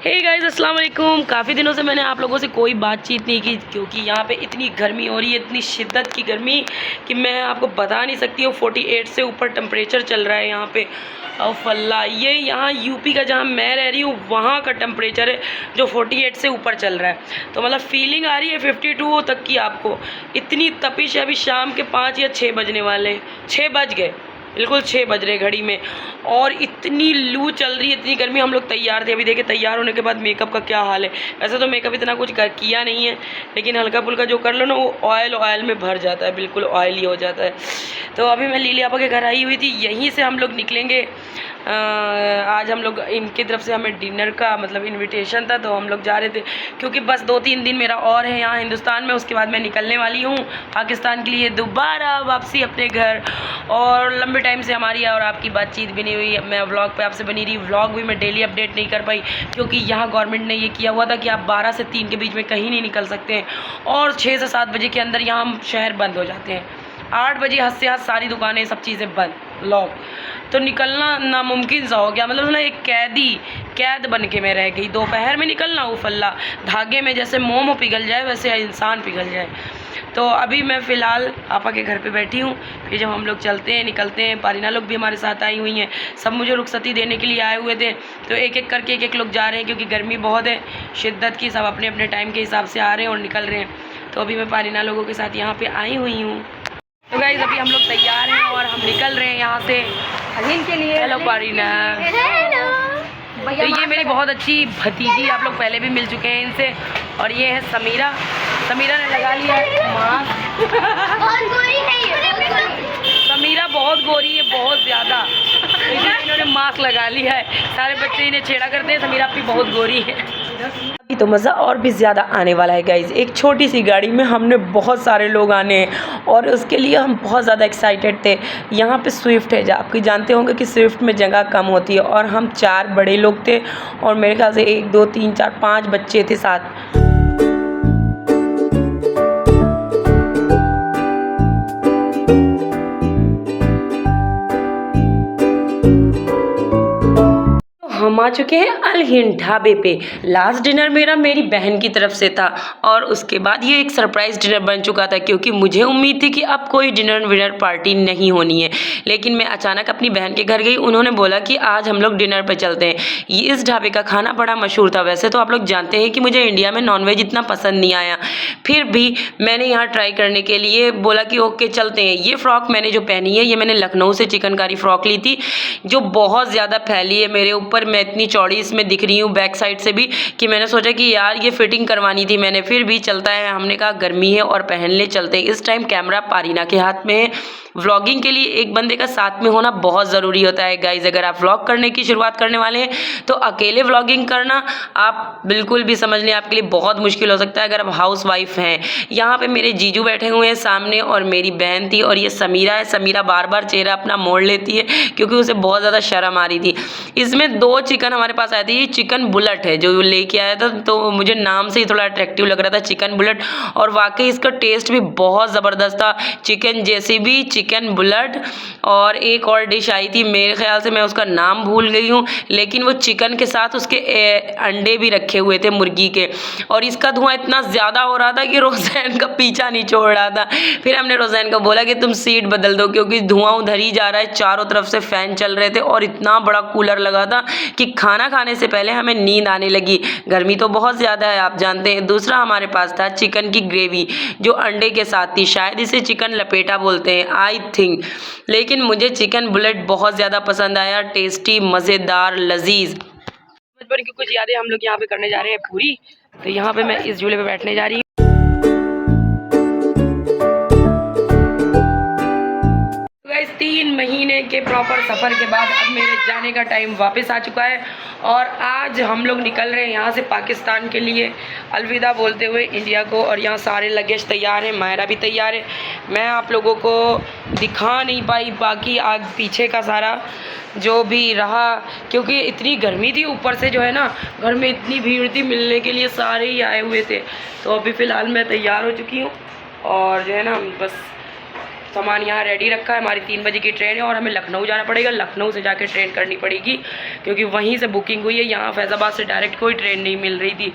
Hey guys अस्सलाम वालेकुम। काफ़ी दिनों से मैंने आप लोगों से कोई बातचीत नहीं की क्योंकि यहाँ पे इतनी गर्मी हो रही है, इतनी शिद्दत की गर्मी कि मैं आपको बता नहीं सकती हूँ। 48 से ऊपर टेम्परेचर चल रहा है यहाँ पे। अल्लाह, ये यहाँ यूपी का जहाँ मैं रह रही हूँ वहाँ का टेम्परेचर है जो 48 से ऊपर चल रहा है। तो मतलब फीलिंग आ रही है 52 तक की आपको। इतनी तपिश है। अभी शाम के 5 या 6 बजने वाले, 6 बज गए, बिल्कुल 6 बज रहे घड़ी में, और इतनी लू चल रही है, इतनी गर्मी। हम लोग तैयार थे, अभी देखे तैयार होने के बाद मेकअप का क्या हाल है। वैसे तो मेकअप इतना कुछ किया नहीं है, लेकिन हल्का फुल्का जो कर लो ना वो ऑयल में भर जाता है, बिल्कुल ऑयली हो जाता है। तो अभी मैं लीली आपा के घर आई हुई थी, यहीं से हम लोग निकलेंगे। आज हम लोग, इनकी तरफ से हमें डिनर का मतलब इनविटेशन था, तो हम लोग जा रहे थे क्योंकि बस 2-3 दिन मेरा और है यहाँ हिंदुस्तान में। उसके बाद मैं निकलने वाली हूँ पाकिस्तान के लिए, दोबारा वापसी अपने घर। और लंबे टाइम से हमारी और आपकी बातचीत भी नहीं हुई। मैं व्लॉग पे आपसे बनी रही, व्लॉग भी मैं डेली अपडेट नहीं कर पाई क्योंकि यहाँ गवर्नमेंट ने ये किया हुआ था कि आप 12 से 3 के बीच में कहीं नहीं निकल सकते हैं, और 6 से 7 बजे के अंदर यहाँ शहर बंद हो जाते हैं। 8 बजे हद से हद सारी दुकानें, सब चीज़ें बंद, लॉक। तो निकलना नामुमकिन सा हो गया। मतलब ना एक कैद बन के मैं रह गई। दोपहर में निकलना उफल्ला, धागे में जैसे मोमो पिघल जाए वैसे इंसान पिघल जाए। तो अभी मैं फ़िलहाल आपा के घर पे बैठी हूँ। फिर जब हम लोग निकलते हैं, पारीना लोग भी हमारे साथ आई हुई हैं। सब मुझे रुखसती देने के लिए आए हुए थे, तो एक एक करके एक लोग जा रहे हैं क्योंकि गर्मी बहुत है शिद्दत की। सब अपने अपने टाइम के हिसाब से आ रहे हैं और निकल रहे हैं। तो अभी मैं पारीना लोगों के साथ यहाँ पे आई हुई हूँ। तो गाइस अभी हम लोग तैयार हैं और हम निकल रहे हैं यहाँ से के लिए। हेलो पारीना। तो ये मेरी बहुत अच्छी भतीजी, आप लोग पहले भी मिल चुके हैं इनसे। और ये है समीरा ने लगा लिया मास्क। समीरा बहुत गोरी है, बहुत ज़्यादा, इन्होंने मास्क लगा लिया है। सारे बच्चे इन्हें छेड़ा करते हैं, समीरा अपनी बहुत गोरी है। अभी तो मज़ा और भी ज़्यादा आने वाला है गाइज। एक छोटी सी गाड़ी में हमने बहुत सारे लोग आने हैं और उसके लिए हम बहुत ज़्यादा एक्साइटेड थे। यहाँ पे स्विफ्ट है, आपको जानते होंगे कि स्विफ्ट में जगह कम होती है, और हम 4 बड़े लोग थे और मेरे ख्याल से 1 2 3 4 5 बच्चे थे साथ। हम आ चुके हैं अल हिंद ढाबे पे। लास्ट डिनर मेरी बहन की तरफ से था और उसके बाद ये एक सरप्राइज़ डिनर बन चुका था क्योंकि मुझे उम्मीद थी कि अब कोई डिनर विनर पार्टी नहीं होनी है। लेकिन मैं अचानक अपनी बहन के घर गई, उन्होंने बोला कि आज हम लोग डिनर पे चलते हैं। ये इस ढाबे का खाना बड़ा मशहूर था। वैसे तो आप लोग जानते हैं कि मुझे इंडिया में नॉनवेज इतना पसंद नहीं आया, फिर भी मैंने यहाँ ट्राई करने के लिए बोला कि ओके चलते हैं। ये फ़्रॉक मैंने जो पहनी है, ये मैंने लखनऊ से चिकनकारी फ़्रॉक ली थी जो बहुत ज़्यादा फैली है मेरे ऊपर। मैं इतनी चौड़ी इसमें दिख रही हूँ बैक साइड से भी कि मैंने सोचा कि यार ये फिटिंग करवानी थी मैंने, फिर भी चलता है। हमने कहा गर्मी है और पहन ले, चलते हैं। इस टाइम कैमरा पारीना के हाथ में है। व्लॉगिंग के लिए एक बंदे का साथ में होना बहुत ज़रूरी होता है गाइज। अगर आप व्लॉग करने की शुरुआत करने वाले हैं तो अकेले व्लॉगिंग करना आप बिल्कुल भी समझ लें आपके लिए बहुत मुश्किल हो सकता है अगर आप हाउस वाइफ हैं। यहाँ पे मेरे जीजू बैठे हुए हैं सामने और मेरी बहन थी, और ये समीरा है। समीरा बार बार चेहरा अपना मोड़ लेती है क्योंकि उसे बहुत ज़्यादा शर्म आ रही थी। इसमें 2 चिकन हमारे पास आए थे। ये चिकन बुलेट है जो लेके आया था, तो मुझे नाम से ही थोड़ा अट्रैक्टिव लग रहा था चिकन बुलेट, और वाकई इसका टेस्ट भी बहुत ज़बरदस्त था। चिकन जैसी भी चिकन बुलेट, और एक और डिश आई थी, मेरे ख्याल से मैं उसका नाम भूल गई हूँ, लेकिन वो चिकन के साथ उसके अंडे भी रखे हुए थे मुर्गी के, और इसका धुआं इतना ज़्यादा हो रहा था कि रोज़ैन का पीछा नहीं छोड़ रहा था। फिर हमने रोज़ैन को बोला कि तुम सीट बदल दो क्योंकि धुआं उधर ही जा रहा है। चारों तरफ से फ़ैन चल रहे थे और इतना बड़ा कूलर लगा था कि खाना खाने से पहले हमें नींद आने लगी। गर्मी तो बहुत ज़्यादा है आप जानते हैं। दूसरा हमारे पास था चिकन की ग्रेवी जो अंडे के साथ थी, शायद इसे चिकन लपेटा बोलते हैं आई थिंक, लेकिन मुझे चिकन बुलेट बहुत ज़्यादा पसंद आया। टेस्टी, मज़ेदार, लजीज। बचपन की कुछ यादें हम लोग यहाँ पे करने जा रहे हैं पूरी। तो यहाँ पे मैं इस झूले पे बैठने जा रही हूँ। 3 महीने के प्रॉपर सफ़र के बाद अब मेरे जाने का टाइम वापस आ चुका है, और आज हम लोग निकल रहे हैं यहाँ से पाकिस्तान के लिए अलविदा बोलते हुए इंडिया को। और यहाँ सारे लगेज तैयार हैं, मायरा भी तैयार है। मैं आप लोगों को दिखा नहीं पाई बाकी आग पीछे का सारा जो भी रहा क्योंकि इतनी गर्मी थी, ऊपर से जो है ना घर में इतनी भीड़ थी, मिलने के लिए सारे ही आए हुए थे। तो अभी फ़िलहाल मैं तैयार हो चुकी हूँ और जो है ना बस सामान यहाँ रेडी रखा है। हमारी 3 बजे की ट्रेन है और हमें लखनऊ जाना पड़ेगा। लखनऊ से जाके ट्रेन करनी पड़ेगी क्योंकि वहीं से बुकिंग हुई है। यहाँ फैज़ाबाद से डायरेक्ट कोई ट्रेन नहीं मिल रही थी।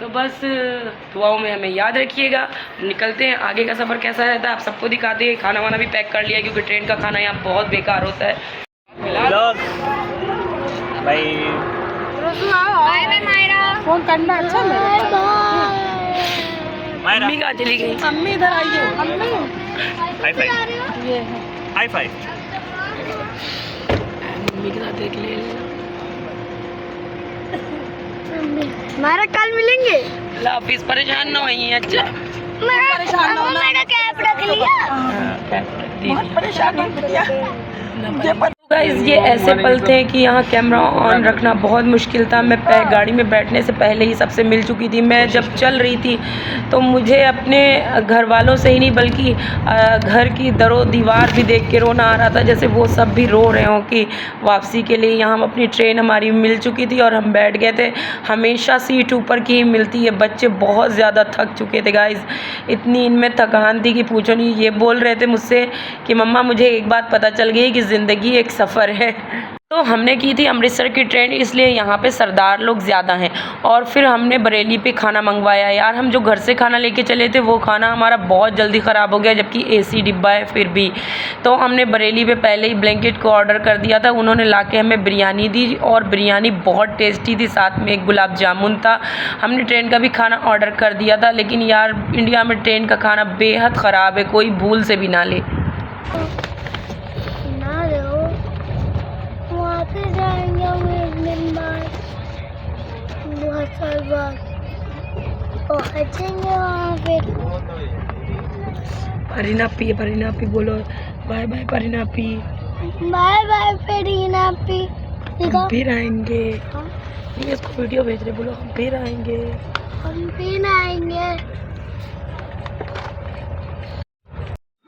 तो बस दुआओं में हमें याद रखिएगा। निकलते हैं, आगे का सफ़र कैसा रहता है आप सबको दिखाते हैं। खाना वाना भी पैक कर लिया क्योंकि ट्रेन का खाना यहाँ बहुत बेकार होता है। फोन करना अच्छा मम्मी कहाँ चली गई? मम्मी इधर आइए। Mummy high five. ये है हाई फाइव। मम्मी के साथ एक ले लेना। हमारा कल मिलेंगे। ऑफिस परेशान ना होइए। अच्छा परेशान ना होना। मैंने कैब रख लिया। बहुत परेशान हो गया। गाइस ये ऐसे पल थे कि यहाँ कैमरा ऑन रखना बहुत मुश्किल था। मैं गाड़ी में बैठने से पहले ही सबसे मिल चुकी थी। मैं जब चल रही थी तो मुझे अपने घर वालों से ही नहीं बल्कि घर की दरो दीवार भी देख के रोना आ रहा था, जैसे वो सब भी रो रहे हों कि वापसी के लिए यहाँ अपनी ट्रेन हमारी मिल चुकी थी और हम बैठ गए थे। हमेशा सीट ऊपर की ही मिलती है। बच्चे बहुत ज़्यादा थक चुके थे गाइस, इतनी इनमें थकान थी कि पूछो नहीं। ये बोल रहे थे मुझसे कि मम्मा मुझे एक बात पता चल गई कि ज़िंदगी एक सफ़र है। तो हमने की थी अमृतसर की ट्रेन, इसलिए यहाँ पे सरदार लोग ज़्यादा हैं। और फिर हमने बरेली पे खाना मंगवाया। यार हम जो घर से खाना लेके चले थे वो खाना हमारा बहुत जल्दी ख़राब हो गया, जबकि AC डिब्बा है फिर भी। तो हमने बरेली पे पहले ही ब्लैंकेट को ऑर्डर कर दिया था। उन्होंने लाके हमें बिरयानी दी और बिरयानी बहुत टेस्टी थी, साथ में एक गुलाब जामुन था। हमने ट्रेन का भी खाना ऑर्डर कर दिया था, लेकिन यार इंडिया में ट्रेन का खाना बेहद ख़राब है, कोई भूल से भी ना ले। जाएंगे हम एक दिन बाद, बहुत साल बाद पहुँचेंगे वहाँ पे। परिनापी बोलो बाय बाय। परिनापी बाय बाय परिनापी। हम फिर आएंगे। ये इसको वीडियो भेज रहे, बोलो हम फिर आएंगे। हम फिर आएंगे।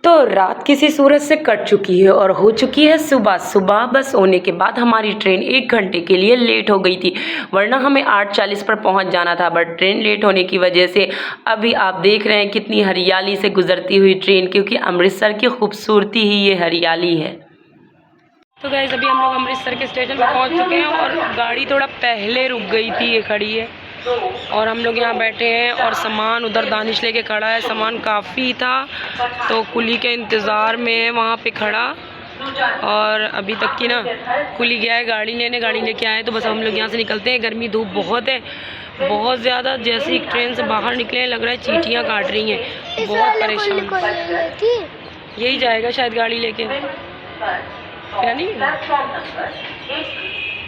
तो रात किसी सूरज से कट चुकी है और हो चुकी है सुबह। सुबह बस होने के बाद हमारी ट्रेन 1 घंटे के लिए लेट हो गई थी, वरना हमें 8:40 पर पहुंच जाना था। बट ट्रेन लेट होने की वजह से अभी आप देख रहे हैं कितनी हरियाली से गुजरती हुई ट्रेन, क्योंकि अमृतसर की खूबसूरती ही ये हरियाली है। तो गाइस अभी हम लोग अमृतसर के स्टेशन पर पहुँच चुके हैं और गाड़ी थोड़ा पहले रुक गई थी, ये खड़ी है और हम लोग यहाँ बैठे हैं। और सामान उधर दानिश लेके खड़ा है, सामान काफ़ी था तो कुली के इंतज़ार में है वहाँ पे खड़ा। और अभी तक की ना कुली गया है गाड़ी लेने, गाड़ी लेके आए। तो बस हम लोग यहाँ से निकलते हैं। गर्मी धूप बहुत है, बहुत ज़्यादा। जैसे ही ट्रेन से बाहर निकले लग रहा है चींटियाँ काट रही हैं, बहुत परेशान। यही जाएगा शायद गाड़ी लेके, यानी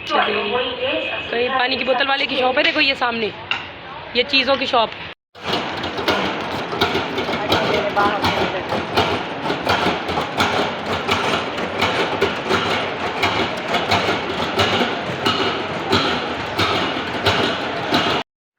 कहीं पानी की बोतल वाले की शॉप है। देखो ये सामने ये चीज़ों की शॉप है।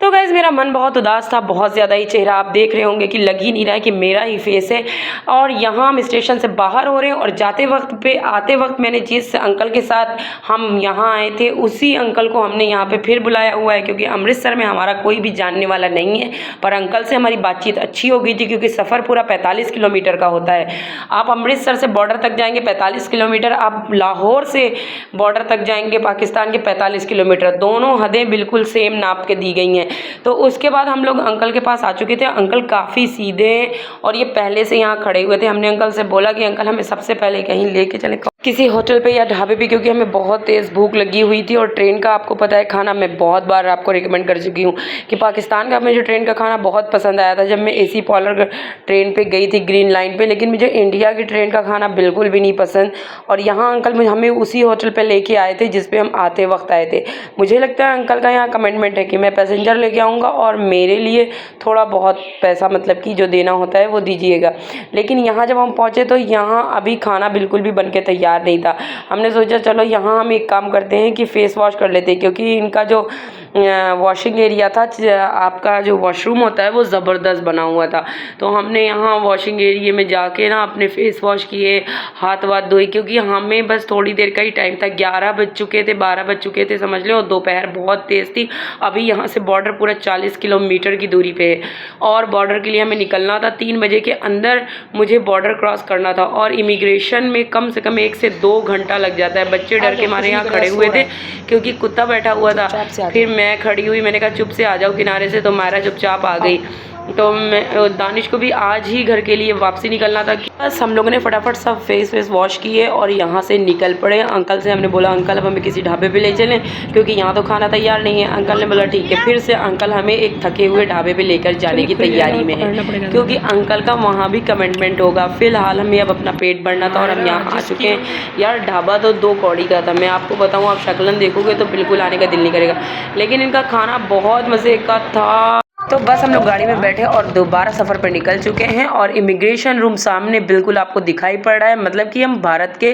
तो गाइज़ मेरा मन बहुत उदास था, बहुत ज़्यादा ही। चेहरा आप देख रहे होंगे कि लग ही नहीं रहा है कि मेरा ही फेस है। और यहाँ हम स्टेशन से बाहर हो रहे हैं और जाते वक्त पे आते वक्त मैंने जिस अंकल के साथ हम यहाँ आए थे उसी अंकल को हमने यहाँ पे फिर बुलाया हुआ है, क्योंकि अमृतसर में हमारा कोई भी जानने वाला नहीं है। पर अंकल से हमारी बातचीत अच्छी हो गई थी, क्योंकि सफ़र पूरा 45 किलोमीटर का होता है। आप अमृतसर से बॉर्डर तक जाएंगे 45 किलोमीटर, आप लाहौर से बॉर्डर तक जाएंगे पाकिस्तान के 45 किलोमीटर। दोनों हदें बिल्कुल सेम नाप के दी गई हैं। तो उसके बाद हम लोग अंकल के पास आ चुके थे। अंकल काफ़ी सीधे हैं और ये पहले से यहाँ खड़े हुए थे। हमने अंकल से बोला कि अंकल हमें सबसे पहले कहीं लेके चले, किसी होटल पे या ढाबे पे, क्योंकि हमें बहुत तेज़ भूख लगी हुई थी। और ट्रेन का आपको पता है खाना, मैं बहुत बार आपको रिकमेंड कर चुकी हूँ कि पाकिस्तान का मुझे ट्रेन का खाना बहुत पसंद आया था जब मैं AC पॉलर ट्रेन पे गई थी ग्रीन लाइन पे, लेकिन मुझे इंडिया की ट्रेन का खाना बिल्कुल भी नहीं पसंद। और यहाँ अंकल हमें उसी होटल पर लेके आए थे जिस पे हम आते वक्त आए थे। मुझे लगता है अंकल का यहाँ कमिटमेंट है कि मैं पैसेंजर लेके आऊँगा और मेरे लिए थोड़ा बहुत पैसा मतलब कि जो देना होता है वो दीजिएगा। लेकिन यहाँ जब हम पहुँचे तो यहाँ अभी खाना बिल्कुल भी बन के तैयार तैयार नहीं था। हमने सोचा चलो यहाँ हम एक काम करते हैं कि फ़ेस वॉश कर लेते हैं, क्योंकि इनका जो वॉशिंग एरिया था, आपका जो वॉशरूम होता है वो ज़बरदस्त बना हुआ था। तो हमने यहाँ वॉशिंग एरिया में जाके ना अपने फ़ेस वॉश किए, हाथ वाथ धोए, क्योंकि हमें बस थोड़ी देर का ही टाइम था। 11 बज चुके थे, 12 बज चुके थे समझ लो, और दोपहर बहुत तेज़ थी। अभी यहाँ से बॉर्डर पूरा 40 किलोमीटर की दूरी पे है और बॉर्डर के लिए हमें निकलना था। 3 बजे के अंदर मुझे बॉर्डर क्रॉस करना था और इमिग्रेशन में कम से कम 1 से 2 घंटा लग जाता है। बच्चे डर के मारे यहाँ खड़े हुए थे क्योंकि कुत्ता बैठा हुआ था। फिर मैं खड़ी हुई, मैंने कहा चुप से आ जाओ किनारे से, तो मायरा चुपचाप आ गई। तो मैं दानिश को भी आज ही घर के लिए वापसी निकलना था। बस हम लोगों ने फटाफट सब फेस वॉश किए और यहाँ से निकल पड़े। अंकल से हमने बोला अंकल अब हमें किसी ढाबे पे ले चलें, क्योंकि यहाँ तो खाना तैयार नहीं है। अंकल ने बोला ठीक है। फिर से अंकल हमें एक थके हुए ढाबे पे लेकर जाने की तैयारी में है, क्योंकि अंकल का वहाँ भी कमिटमेंट होगा। फिलहाल हमें अब अपना पेट भरना था और हम यहाँ आ चुके हैं। यार ढाबा तो 2 कौड़ी का था, मैं आपको बताऊँ, आप शक्लन देखोगे तो बिल्कुल आने का दिल नहीं करेगा, लेकिन इनका खाना बहुत मज़े का था। तो बस हम लोग गाड़ी में बैठे और दोबारा सफ़र पर निकल चुके हैं और इमिग्रेशन रूम सामने बिल्कुल आपको दिखाई पड़ रहा है। मतलब कि हम भारत के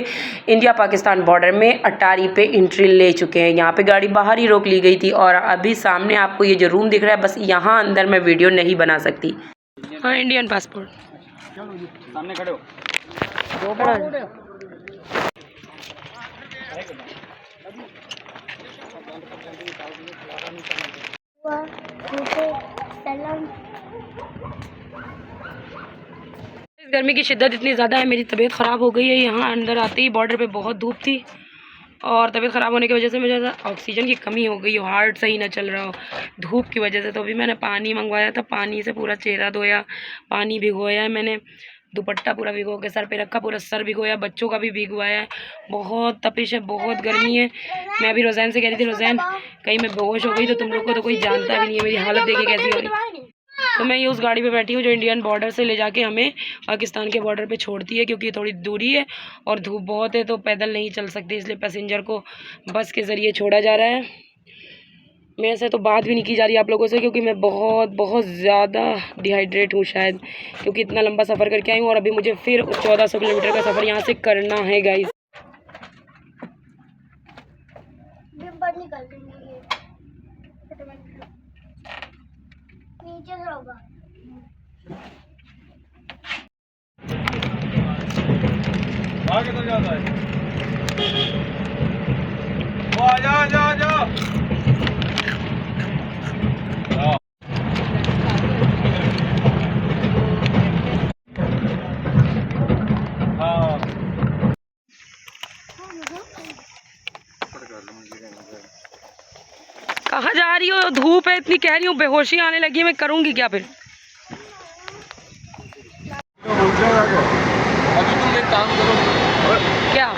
इंडिया पाकिस्तान बॉर्डर में अटारी पे एंट्री ले चुके हैं। यहाँ पे गाड़ी बाहर ही रोक ली गई थी और अभी सामने आपको ये जो रूम दिख रहा है, बस यहाँ अंदर मैं वीडियो नहीं बना सकती। हाँ, इंडियन पासपोर्ट सामने खड़े हो। गर्मी की शिद्दत इतनी ज़्यादा है, मेरी तबीयत ख़राब हो गई है। यहाँ अंदर आते ही बॉर्डर पे बहुत धूप थी और तबीयत ख़राब होने की वजह से मुझे ऑक्सीजन की कमी हो गई हो, हार्ट सही ना चल रहा हो धूप की वजह से। तो अभी मैंने पानी मंगवाया था, पानी से पूरा चेहरा धोया, पानी भिगोया है मैंने, दुपट्टा पूरा भिगो के सर पे रखा, पूरा सर भिगोया, बच्चों का भी भिगवाया है। बहुत तपिश है, बहुत गर्मी है। मैं अभी रोज़ैन से कह रही थी, रोज़ैन कहीं मैं बेहोश हो गई तो तुम लोग को तो कोई जानता भी नहीं है, मेरी हालत देखे कैसी हो रही। तो मैं ये उस गाड़ी पे बैठी हूँ जो इंडियन बॉर्डर से ले जाके हमें पाकिस्तान के बॉर्डर पे छोड़ती है, क्योंकि थोड़ी दूरी है और धूप बहुत है तो पैदल नहीं चल सकते, इसलिए पैसेंजर को बस के ज़रिए छोड़ा जा रहा है। मेरे से तो बात भी नहीं की जा रही आप लोगों से, क्योंकि मैं बहुत ज़्यादा डिहाइड्रेट हूँ शायद, क्योंकि इतना लंबा सफ़र करके आई हूँ और अभी मुझे फिर 1400 किलोमीटर का सफ़र यहाँ से करना है गाइस। नीचे होगा आगे तो जाता है वो आ जा कहाँ जा रही हो? धूप है इतनी, कह रही हूँ बेहोशी आने लगी है, मैं करूँगी क्या फिर? अभी तुम एक काम करो, क्या